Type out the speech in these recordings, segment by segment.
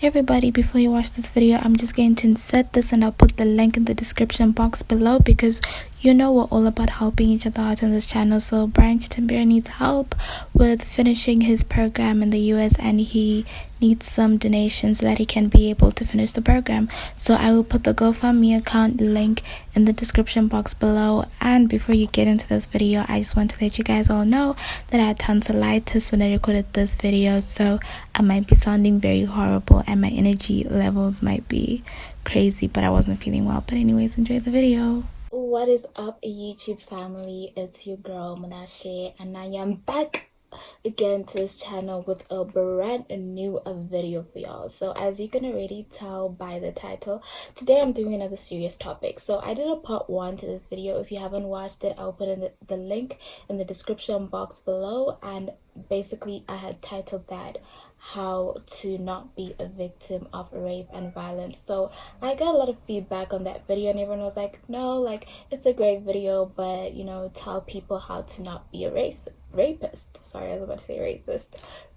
Hey everybody, before you watch this video, I'm just going to insert this and I'll put the link in the description box below because you know we're all about helping each other out on this channel. So Brian Chitchat needs help with finishing his program in the US and he needs some donations so that he can be able to finish the program. So I will put the GoFundMe account link in the description box below. And before you get into this video, I just want to let you guys all know that I had tonsillitis when I recorded this video, so I might be sounding very horrible and my energy levels might be crazy, but I wasn't feeling well. But anyways, enjoy the video. What is up, YouTube family? It's your girl Menashe and I am back again to this channel with a brand new video for y'all. So as you can already tell by the title, today I'm doing another serious topic. So I did a part 1 to this video. If you haven't watched it, I'll put in the link in the description box below, and basically I had titled that how to not be a victim of rape and violence. So I got a lot of feedback on that video and everyone was like, no, like it's a great video, but you know, tell people how to not be a rapist. Sorry, I was about to say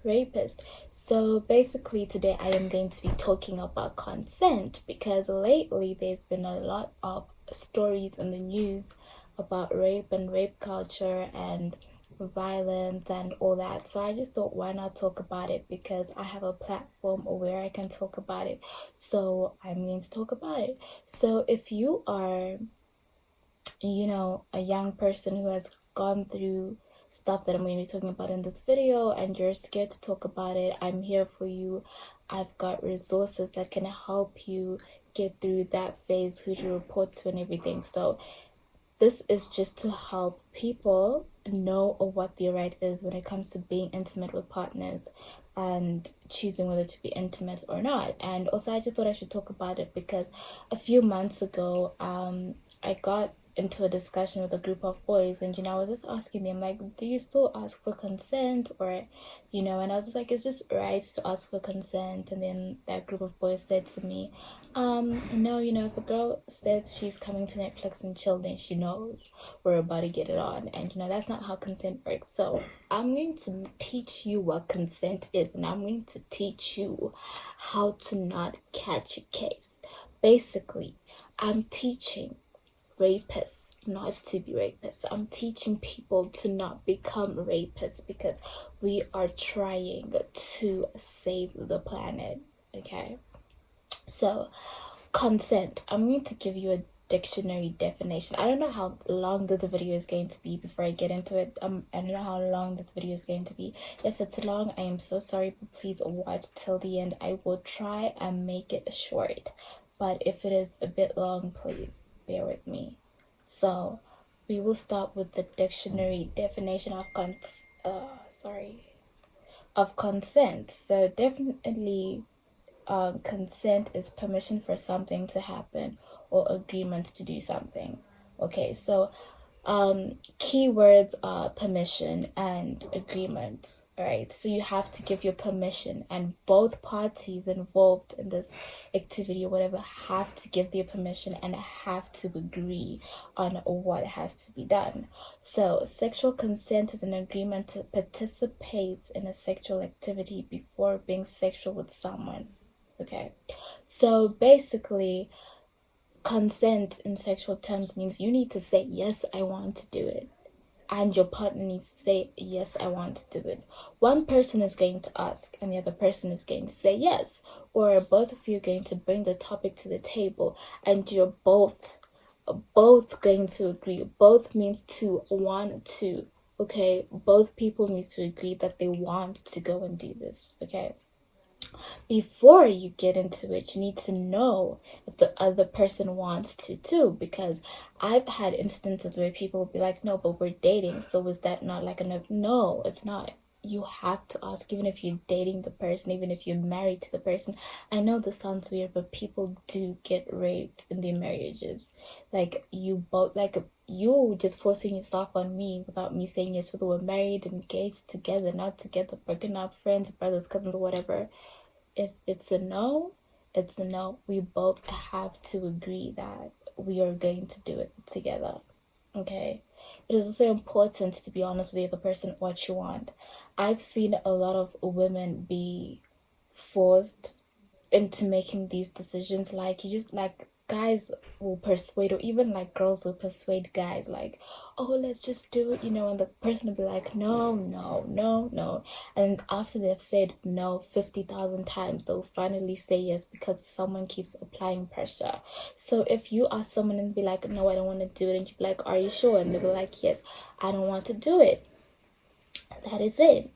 rapist. So basically today I am going to be talking about consent because lately there's been a lot of stories in the news about rape and rape culture and violence and all that. So I just thought, why not talk about it, because I have a platform where I can talk about it. So I'm going to talk about it. So if you are, you know, a young person who has gone through stuff that I'm going to be talking about in this video and you're scared to talk about it, I'm here for you. I've got resources that can help you get through that phase, who to report to and everything. So this is just to help people know what their right is when it comes to being intimate with partners and choosing whether to be intimate or not. And also I just thought I should talk about it because a few months ago I got into a discussion with a group of boys, and you know, I was just asking them, like, do you still ask for consent? Or you know, and I was just like, it's just right to ask for consent. And then that group of boys said to me, no, you know, if a girl says she's coming to Netflix and chill, then she knows we're about to get it on. And you know, that's not how consent works. So I'm going to teach you what consent is, and I'm going to teach you how to not catch a case. Basically, I'm teaching rapists not to be rapists. I'm teaching people to not become rapists because we are trying to save the planet. Okay, so consent, I'm going to give you a dictionary definition. I don't know how long this video is going to be before I get into it. I don't know how long this video is going to be. If it's long, I am so sorry, but please watch till the end. I will try and make it short, but if it is a bit long, please bear with me. So we will start with the dictionary definition of consent. So definitely consent is permission for something to happen or agreement to do something. Okay, so keywords are permission and agreement. All right, so you have to give your permission, and both parties involved in this activity or whatever have to give their permission and have to agree on what has to be done. So sexual consent is an agreement to participate in a sexual activity before being sexual with someone. Okay, so basically consent in sexual terms means you need to say, yes, I want to do it, and your partner needs to say, yes, I want to do it. One person is going to ask and the other person is going to say yes, or both of you are going to bring the topic to the table and you're both going to agree. Both means to want to. Okay, both people need to agree that they want to go and do this. Okay, before you get into it, you need to know if the other person wants to too, because I've had instances where people will be like, no, but we're dating, so is that not like enough? No, it's not. You have to ask, even if you're dating the person, even if you're married to the person. I know this sounds weird, but people do get raped in their marriages. Like you both, like you just forcing yourself on me without me saying yes, whether we're married, engaged, together, not together, broken up, friends, brothers, cousins, whatever. If it's a no, it's a no. We both have to agree that we are going to do it together. Okay? It is also important to be honest with the other person what you want. I've seen a lot of women be forced into making these decisions. Like, you just, like, guys will persuade, or even like girls will persuade guys, like, oh, let's just do it, and the person will be like, no, no, no, no. And after they've said no 50,000 times, they'll finally say yes, because someone keeps applying pressure. So if you ask someone and be like, no, I don't want to do it, and you be like, are you sure? And they'll be like, yes, I don't want to do it. That is it.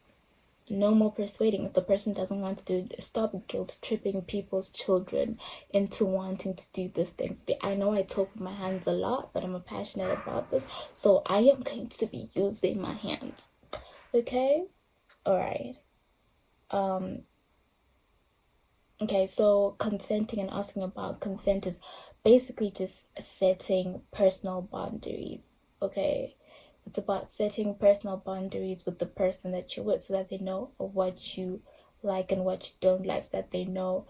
No more persuading. If the person doesn't want to do it, stop guilt tripping people's children into wanting to do these things. I know I talk with my hands a lot, but I'm passionate about this, so I am going to be using my hands. Okay? Alright. Okay, so consenting and asking about consent is basically just setting personal boundaries. Okay? It's about setting personal boundaries with the person that you're with, so that they know what you like and what you don't like, so that they know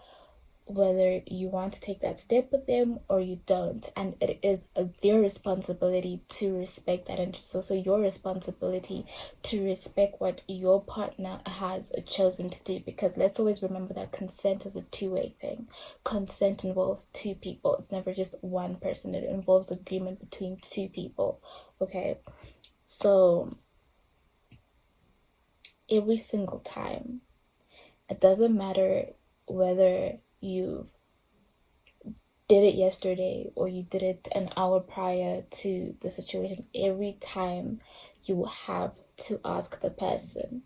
whether you want to take that step with them or you don't. And it is their responsibility to respect that, and it's also your responsibility to respect what your partner has chosen to do, because let's always remember that consent is a two-way thing. Consent involves two people. It's never just one person. It involves agreement between two people. Okay, so every single time, it doesn't matter whether you did it yesterday or you did it an hour prior to the situation, every time you have to ask the person,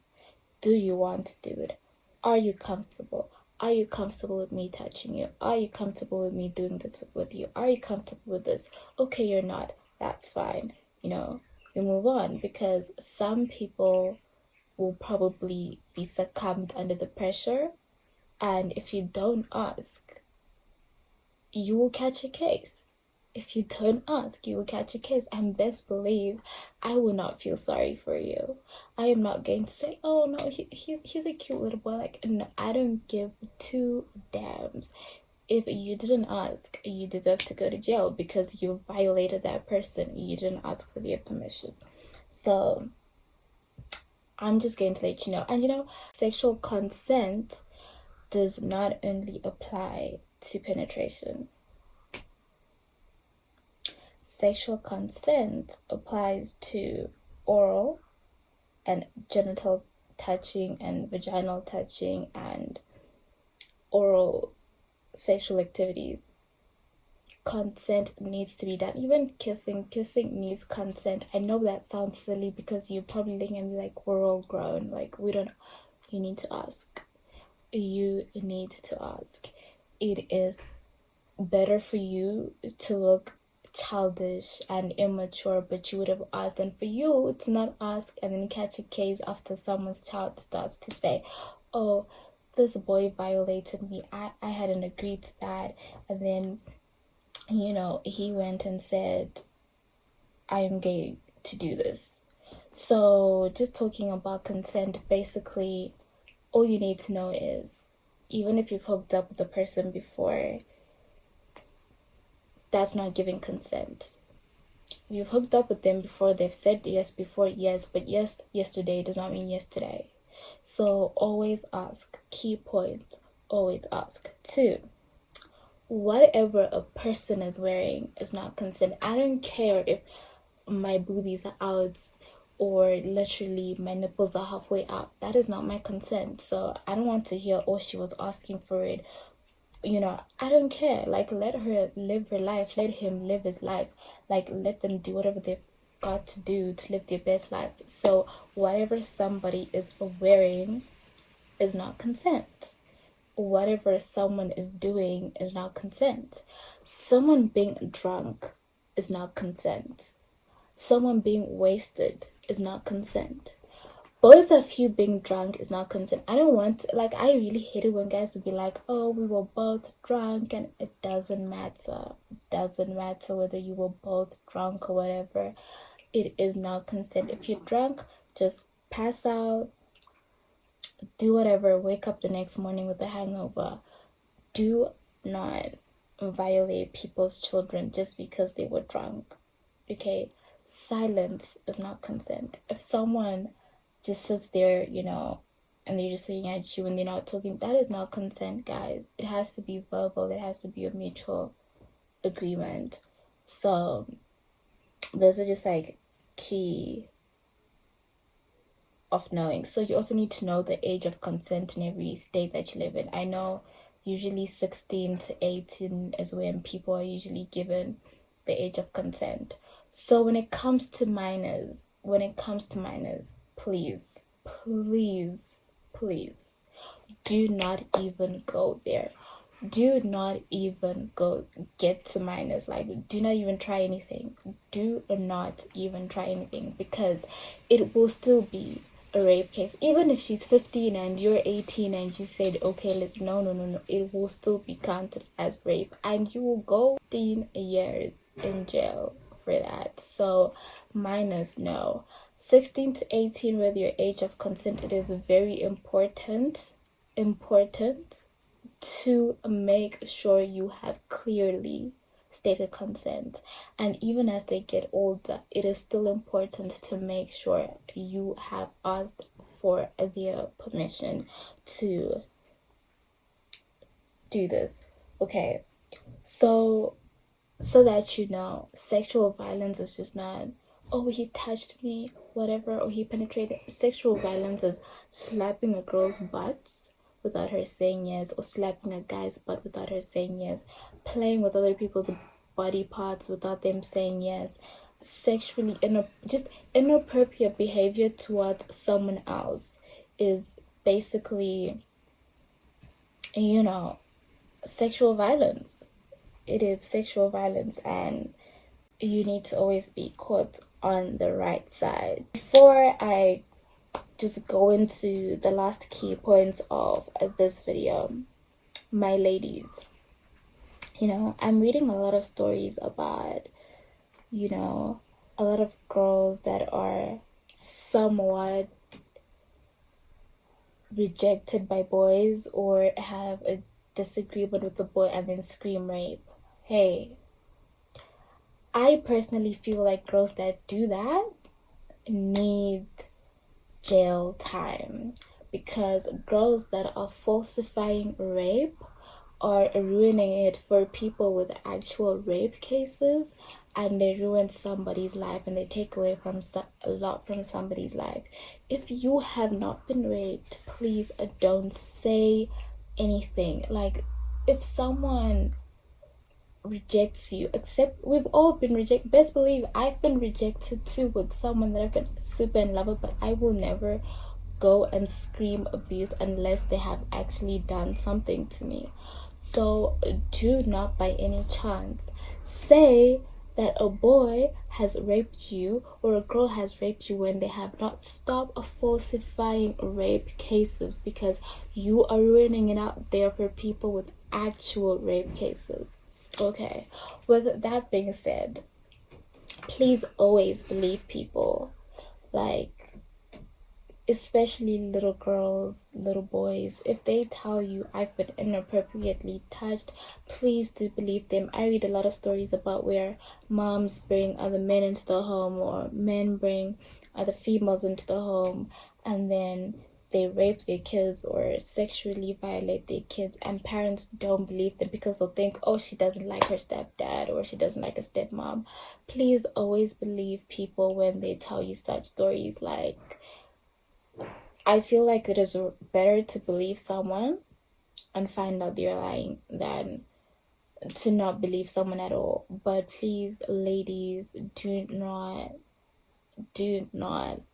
do you want to do it? Are you comfortable? Are you comfortable with me touching you? Are you comfortable with me doing this with you? Are you comfortable with this? Okay, you're not. That's fine. You move on, because some people will probably be succumbed under the pressure, and if you don't ask, you will catch a case. If you don't ask, you will catch a case, and best believe I will not feel sorry for you. I am not going to say, oh no, he's a cute little boy. Like, no, I don't give two damns. If you didn't ask, you deserve to go to jail, because you violated that person. You didn't ask for their permission. So I'm just going to let you know. And sexual consent does not only apply to penetration. Sexual consent applies to oral and genital touching and vaginal touching and oral sexual activities. Consent needs to be done. Even kissing needs consent. I know that sounds silly, because you're probably looking at me like we're all grown. Like, we don't. You need to ask. You need to ask. It is better for you to look childish and immature, but you would have asked, and for you to not ask and then catch a case after someone's child starts to say, oh, this boy violated me, I hadn't agreed to that, and then he went and said, I am gay to do this. So just talking about consent, basically all you need to know is, even if you've hooked up with the person before, that's not giving consent. If you've hooked up with them before, they've said yes before, yes, but yes yesterday does not mean yes today. So always ask. Key point, always ask. 2, whatever a person is wearing is not consent. I don't care if my boobies are out or literally my nipples are halfway out. That is not my consent. So I don't want to hear, oh, she was asking for it. I don't care. Like, let her live her life. Let him live his life. Like, let them do whatever they've got to do to live their best lives. So whatever somebody is wearing is not consent. Whatever someone is doing is not consent. Someone being drunk is not consent. Someone being wasted is not consent. Both of you being drunk is not consent. I don't want I really hate it when guys would be like, oh, we were both drunk, and it doesn't matter. It doesn't matter whether you were both drunk or whatever. It is not consent. If you're drunk, just pass out, do whatever, wake up the next morning with a hangover. Do not violate people's children just because they were drunk. Okay? Silence is not consent. If someone just sits there, and they're just looking at you and they're not talking, that is not consent, guys. It has to be verbal. It has to be a mutual agreement. So those are just like key of knowing. So you also need to know the age of consent in every state that you live in. I know usually 16 to 18 is when people are usually given the age of consent. So when it comes to minors, please, please, please, do not even go there. Do not even go get to minors. Like, do not even try anything. Do not even try anything, because it will still be a rape case. Even if she's 15 and you're 18 and you said, okay, let's, no, it will still be counted as rape, and you will go 15 years in jail for that. So minors, no. 16 to 18 with your age of consent, it is very important to make sure you have clearly stated consent. And even as they get older, it is still important to make sure you have asked for their permission to do this. Okay, so that you know, sexual violence is just not, oh, he touched me, whatever, or he penetrated. Sexual violence is slapping a girl's butt without her saying yes, or slapping a guy's butt without her saying yes, playing with other people's body parts without them saying yes, sexually just inappropriate behavior towards someone else is basically, you know, sexual violence. It is sexual violence, and you need to always be caught on the right side. Before I just go into the last key points of this video, my ladies, you know, I'm reading a lot of stories about, you know, a lot of girls that are somewhat rejected by boys or have a disagreement with the boy and then scream rape. Hey, I personally feel like girls that do that need jail time, because girls that are falsifying rape are ruining it for people with actual rape cases, and they ruin somebody's life and they take away from a lot from somebody's life. If you have not been raped, please don't say anything. Like, if someone rejects you, accept. We've all been rejected. Best believe I've been rejected too with someone that I've been super in love with, but I will never go and scream abuse unless they have actually done something to me. So do not by any chance say that a boy has raped you or a girl has raped you when they have not. Stop falsifying rape cases, because you are ruining it out there for people with actual rape cases. Okay, with that being said, please always believe people. Like, especially little girls, little boys, if they tell you I've been inappropriately touched, please do believe them. I read a lot of stories about where moms bring other men into the home, or men bring other females into the home, and then they rape their kids or sexually violate their kids, and parents don't believe them because they'll think, oh, she doesn't like her stepdad or she doesn't like her stepmom. Please always believe people when they tell you such stories. Like, I feel like it is better to believe someone and find out they're lying than to not believe someone at all. But please, ladies, do not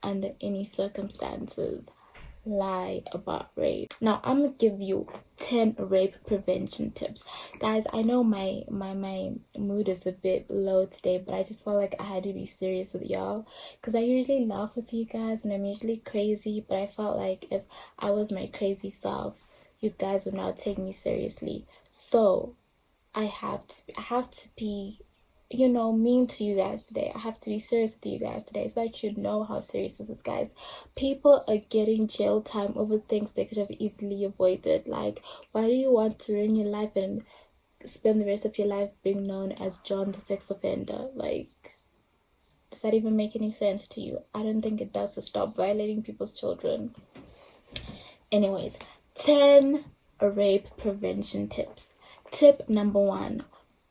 under any circumstances lie about rape. Now I'm gonna give you 10 rape prevention tips. Guys, I know my mood is a bit low today, but I just felt like I had to be serious with y'all, because I usually laugh with you guys and I'm usually crazy, but I felt like if I was my crazy self, you guys would not take me seriously. So I have to be, you know, mean to you guys today. I have to be serious with you guys today, so that you know how serious this is, guys. People are getting jail time over things they could have easily avoided. Like, why do you want to ruin your life and spend the rest of your life being known as John the sex offender? Like, does that even make any sense to you? I don't think it does. To stop violating people's children. Anyways, 10 rape prevention tips. Tip number 1,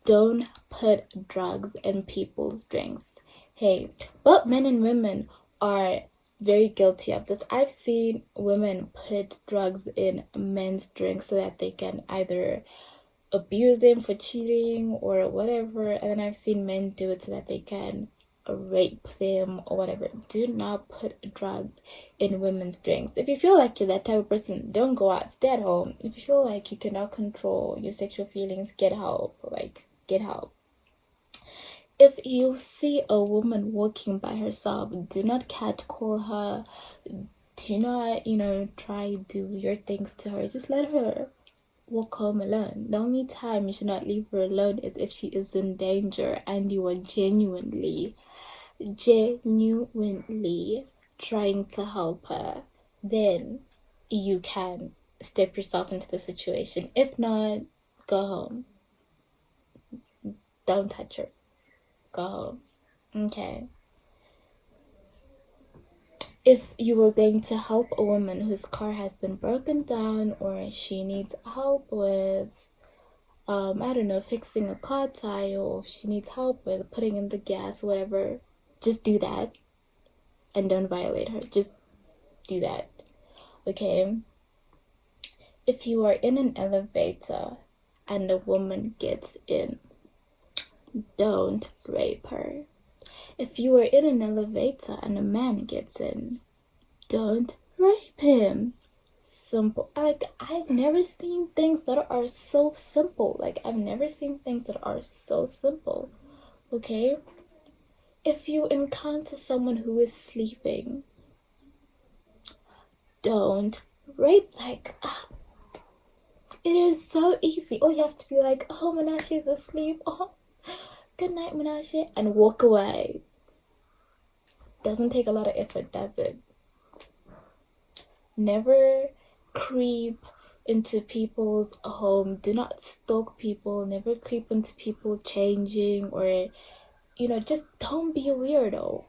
don't put drugs in people's drinks. Hey, both men and women are very guilty of this. I've seen women put drugs in men's drinks so that they can either abuse them for cheating or whatever, and then I've seen men do it so that they can rape them or whatever. Do not put drugs in women's drinks. If you feel like you're that type of person, don't go out, stay at home. If you feel like you cannot control your sexual feelings, get help. Get help. If you see a woman walking by herself, do not catcall her. Do not, try do weird things to her. Just let her walk home alone. The only time you should not leave her alone is if she is in danger and you are genuinely trying to help her. Then you can step yourself into the situation. If not, go home. Don't touch her. Go home. Okay. If you were going to help a woman whose car has been broken down or she needs help with fixing a car tire, or if she needs help with putting in the gas, whatever, just do that and don't violate her. Just do that. Okay? If you are in an elevator and a woman gets in, don't rape her. If you are in an elevator and a man gets in, don't rape him. Simple. I've never seen things that are so simple. Okay? If you encounter someone who is sleeping, don't rape. It is so easy. All you have to be like, oh, Menashe is asleep. Oh, good night, Menashe, and walk away. Doesn't take a lot of effort, does it? Never creep into people's home. Do not stalk people. Never creep into people changing, or just don't be a weirdo.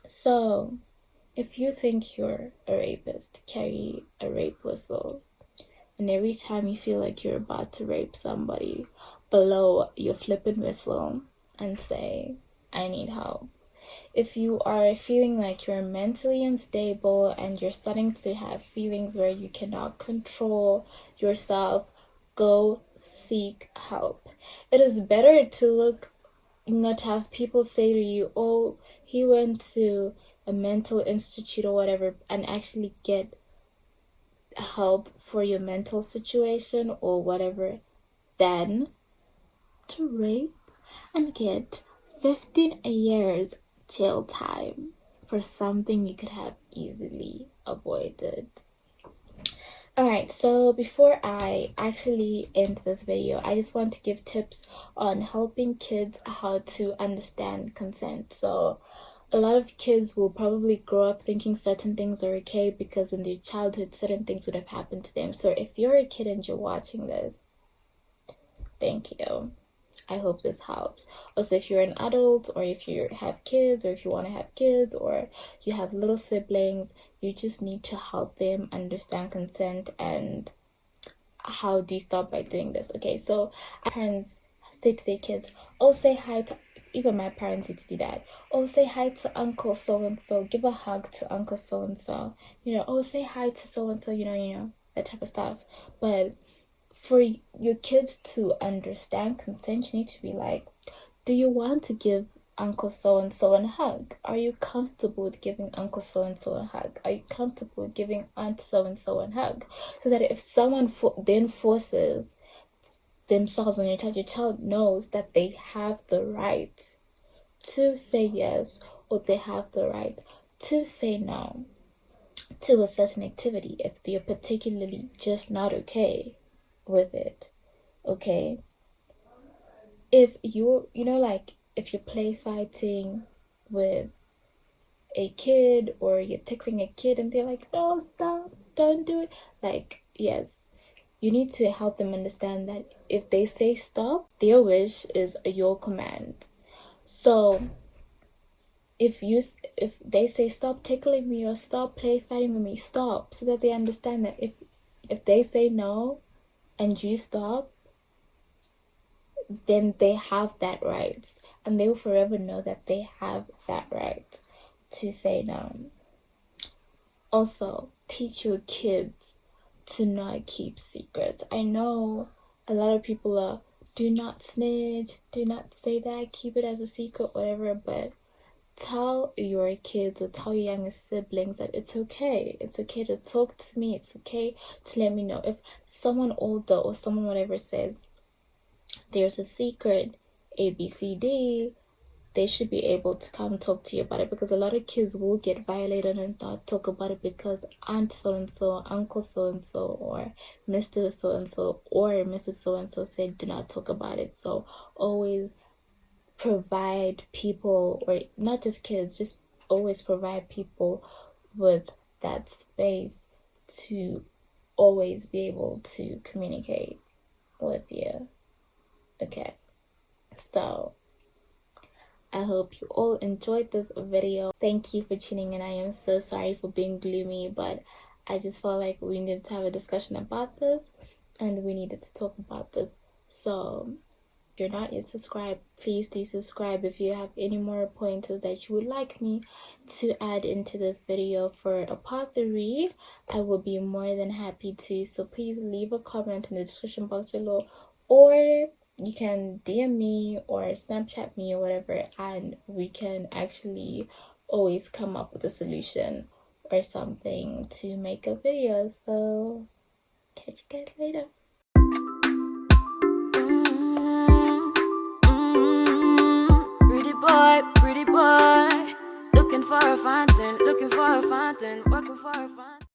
So if you think you're a rapist, carry a rape whistle, and every time you feel like you're about to rape somebody, blow your flippin' whistle and say, I need help. If you are feeling like you're mentally unstable and you're starting to have feelings where you cannot control yourself, go seek help. It is better to not have people say to you, oh, he went to a mental institute or whatever, and actually get help for your mental situation or whatever, than to rape and get 15 years jail time for something you could have easily avoided. Alright, so before I actually end this video, I just want to give tips on helping kids how to understand consent. So a lot of kids will probably grow up thinking certain things are okay because in their childhood certain things would have happened to them. So if you're a kid and you're watching this, thank you. I hope this helps. Also, if you're an adult, or if you have kids, or if you want to have kids, or you have little siblings, you just need to help them understand consent and how do you start by doing this. Okay, so parents say to their kids, oh, say hi to, even my parents used to do that, oh, say hi to uncle so and so, give a hug to uncle so and so, oh, say hi to so and so, that type of stuff. But for your kids to understand consent, you need to be like, do you want to give uncle so and so a hug? Are you comfortable with giving uncle so and so a hug? Are you comfortable with giving aunt so and so a hug? So that if someone then forces themselves on your child knows that they have the right to say yes, or they have the right to say no to a certain activity if they're particularly just not okay with it. Okay, if you're if you're play fighting with a kid, or you're tickling a kid and they're like, no, stop, don't do it, yes, you need to help them understand that if they say stop, their wish is your command. So if they say stop tickling me or stop play fighting with me, stop, so that they understand that if they say no and you stop, then they have that right, and they will forever know that they have that right to say no. Also, teach your kids to not keep secrets. I know a lot of people are, do not snitch, do not say that, keep it as a secret, whatever, but tell your kids or tell your younger siblings that it's okay. It's okay to talk to me. It's okay to let me know. If someone older or someone whatever says there's a secret, ABCD, they should be able to come talk to you about it, because a lot of kids will get violated and not talk about it because aunt so and so, uncle so and so, or Mr. so and so, or Mrs. so and so said do not talk about it. So always provide people, or not just kids, just always provide people with that space to always be able to communicate with you. Okay, so I hope you all enjoyed this video. Thank you for tuning in. I am so sorry for being gloomy, but I just felt like we needed to have a discussion about this and we needed to talk about this. So if you're not yet subscribed, please do subscribe. If you have any more pointers that you would like me to add into this video for a part 3, I will be more than happy to. So please leave a comment in the description box below, or you can DM me or Snapchat me or whatever, and we can actually always come up with a solution or something to make a video. So catch you guys later. Pretty boy, looking for a fountain, working for a fountain.